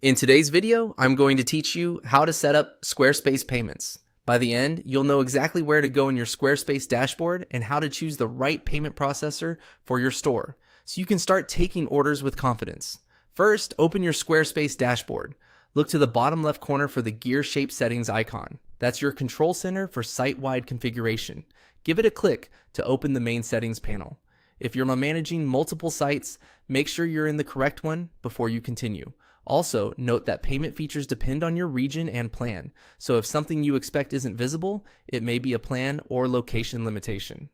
In today's video, I'm going to teach you how to set up Squarespace payments. By the end, you'll know exactly where to go in your Squarespace dashboard and how to choose the right payment processor for your store, so you can start taking orders with confidence. First, open your Squarespace dashboard. Look to the bottom left corner for the gear-shaped settings icon. That's your control center for site-wide configuration. Give it a click to open the main settings panel. If you're managing multiple sites, make sure you're in the correct one before you continue. Also, note that payment features depend on your region and plan, so if something you expect isn't visible, it may be a plan or location limitation.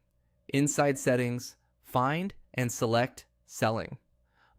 Inside settings, find and select selling.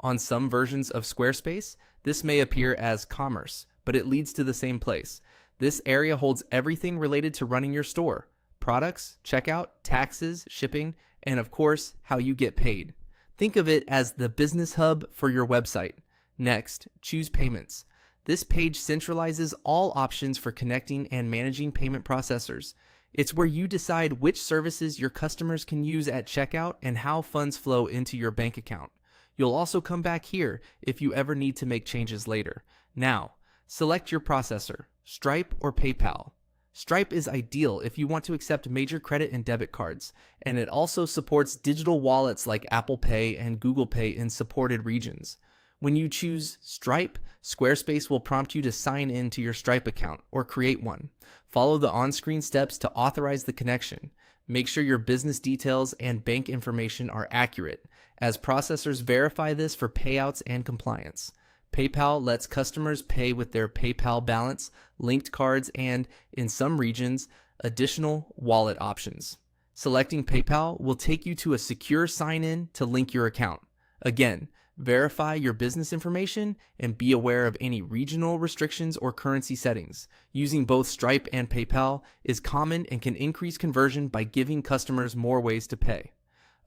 On some versions of Squarespace, this may appear as commerce, but it leads to the same place. This area holds everything related to running your store: products, checkout, taxes, shipping, and of course, how you get paid. Think of it as the business hub for your website. Next, choose payments. This page centralizes all options for connecting and managing payment processors. It's where you decide which services your customers can use at checkout and how funds flow into your bank account. You'll also come back here if you ever need to make changes later. Now, select your processor, Stripe or PayPal. Stripe is ideal if you want to accept major credit and debit cards, and it also supports digital wallets like Apple Pay and Google Pay in supported regions. When you choose Stripe, Squarespace will prompt you to sign in to your Stripe account or create one. Follow the on-screen steps to authorize the connection. Make sure your business details and bank information are accurate, as processors verify this for payouts and compliance. PayPal lets customers pay with their PayPal balance, linked cards, and, in some regions, additional wallet options. Selecting PayPal will take you to a secure sign-in to link your account. Again, verify your business information and be aware of any regional restrictions or currency settings. Using both Stripe and PayPal is common and can increase conversion by giving customers more ways to pay.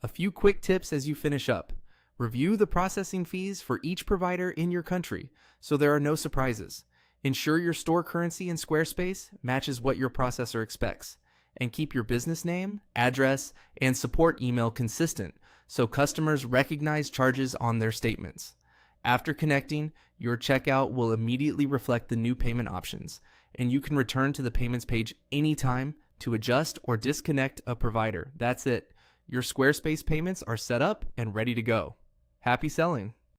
A few quick tips as you finish up. Review the processing fees for each provider in your country so there are no surprises. Ensure your store currency in Squarespace matches what your processor expects. And keep your business name, address, and support email consistent so customers recognize charges on their statements. After connecting, your checkout will immediately reflect the new payment options, and you can return to the payments page anytime to adjust or disconnect a provider. That's it. Your Squarespace payments are set up and ready to go. Happy selling!